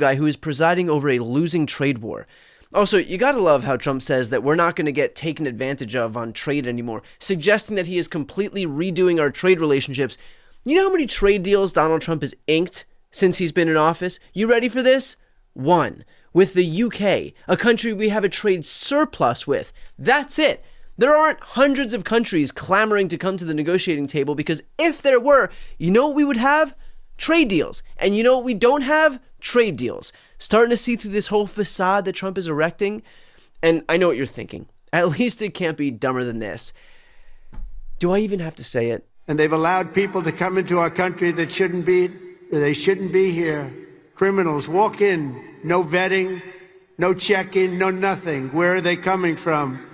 guy who is presiding over a losing trade war. Also, you gotta love how Trump says that we're not gonna get taken advantage of on trade anymore, suggesting that he is completely redoing our trade relationships. You know how many trade deals Donald Trump has inked since he's been in office? You ready for this? 1. With the UK, a country we have a trade surplus with. That's it. There aren't hundreds of countries clamoring to come to the negotiating table, because if there were, you know what we would have? Trade deals. And you know what we don't have? Trade deals. Starting to see through this whole facade that Trump is erecting. And I know what you're thinking. At least it can't be dumber than this. Do I even have to say it? And they've allowed people to come into our country that shouldn't be here. Criminals walk in, no vetting, no checking, no nothing. Where are they coming from?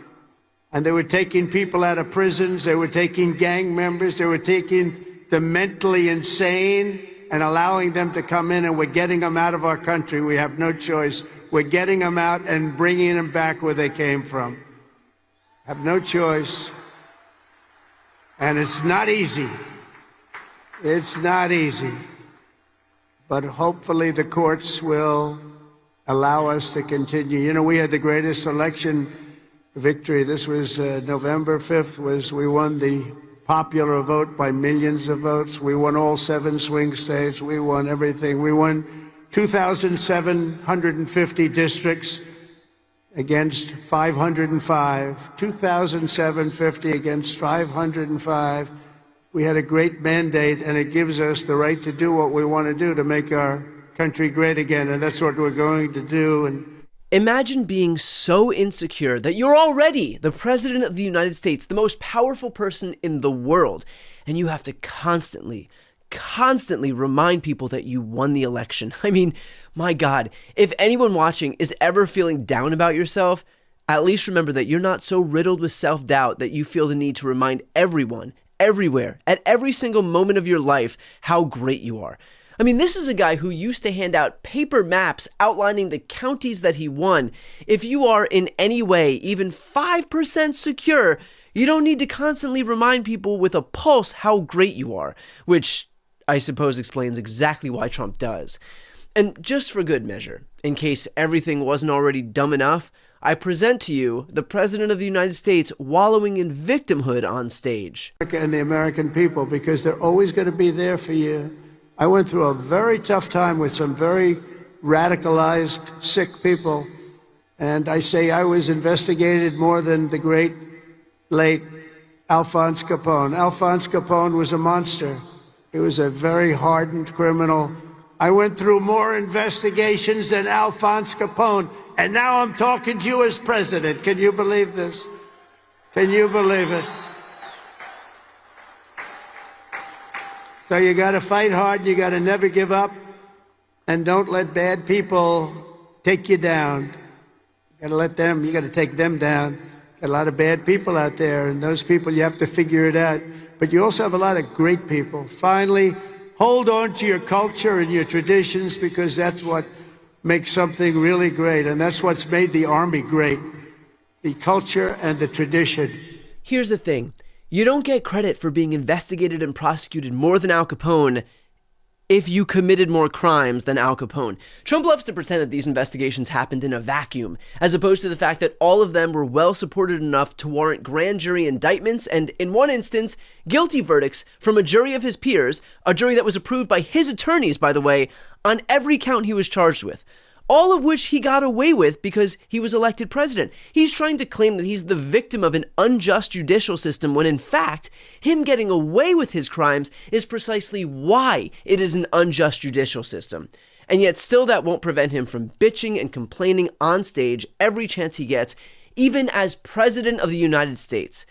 And they were taking people out of prisons. They were taking gang members. They were taking the mentally insane and allowing them to come in, and we're getting them out of our country. We have no choice. We're getting them out and bringing them back where they came from. Have no choice. And it's not easy. It's not easy. But hopefully the courts will allow us to continue. You know, we had the greatest election victory. This was November 5th, we won the popular vote by millions of votes. We won all 7 swing states. We won everything. We won 2,750 districts against 505. 2,750 against 505. We had a great mandate, and it gives us the right to do what we want to do to make our country great again, and that's what we're going to do. And imagine being so insecure that you're already the president of the United States, the most powerful person in the world, and you have to constantly remind people that you won the election. I mean, my God, if anyone watching is ever feeling down about yourself, at least remember that you're not so riddled with self-doubt that you feel the need to remind everyone, everywhere, at every single moment of your life, how great you are. I mean, this is a guy who used to hand out paper maps outlining the counties that he won. If you are in any way even 5% secure, you don't need to constantly remind people with a pulse how great you are, which I suppose explains exactly why Trump does. And just for good measure, in case everything wasn't already dumb enough, I present to you the President of the United States wallowing in victimhood on stage. And the American people, because they're always going to be there for you. I went through a very tough time with some very radicalized, sick people. And I say I was investigated more than the great, late Alphonse Capone. Alphonse Capone was a monster. He was a very hardened criminal. I went through more investigations than Alphonse Capone. And now I'm talking to you as president. Can you believe this? Can you believe it? So you got to fight hard. You got to never give up. And don't let bad people take you down. You got to take them down. Got a lot of bad people out there, and those people, you have to figure it out. But you also have a lot of great people. Finally, hold on to your culture and your traditions, because that's what makes something really great. And that's what's made the Army great. The culture and the tradition. Here's the thing. You don't get credit for being investigated and prosecuted more than Al Capone if you committed more crimes than Al Capone. Trump loves to pretend that these investigations happened in a vacuum, as opposed to the fact that all of them were well supported enough to warrant grand jury indictments and, in one instance, guilty verdicts from a jury of his peers, a jury that was approved by his attorneys, by the way, on every count he was charged with. All of which he got away with because he was elected president. He's trying to claim that he's the victim of an unjust judicial system when, in fact, him getting away with his crimes is precisely why it is an unjust judicial system. And yet still that won't prevent him from bitching and complaining on stage every chance he gets, even as president of the United States.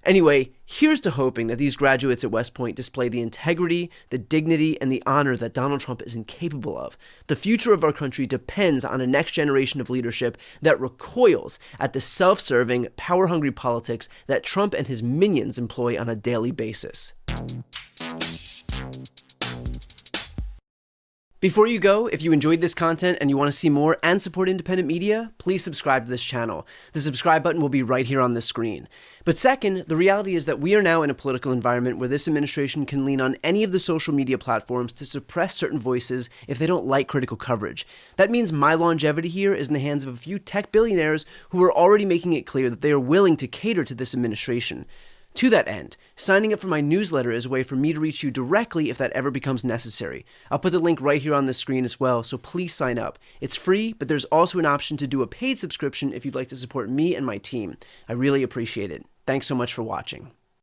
Anyway, here's to hoping that these graduates at West Point display the integrity, the dignity, and the honor that Donald Trump is incapable of. The future of our country depends on a next generation of leadership that recoils at the self-serving, power-hungry politics that Trump and his minions employ on a daily basis. Before you go, if you enjoyed this content and you want to see more and support independent media, please subscribe to this channel. The subscribe button will be right here on the screen. But second, the reality is that we are now in a political environment where this administration can lean on any of the social media platforms to suppress certain voices if they don't like critical coverage. That means my longevity here is in the hands of a few tech billionaires who are already making it clear that they are willing to cater to this administration. To that end, signing up for my newsletter is a way for me to reach you directly if that ever becomes necessary. I'll put the link right here on the screen as well, so please sign up. It's free, but there's also an option to do a paid subscription if you'd like to support me and my team. I really appreciate it. Thanks so much for watching.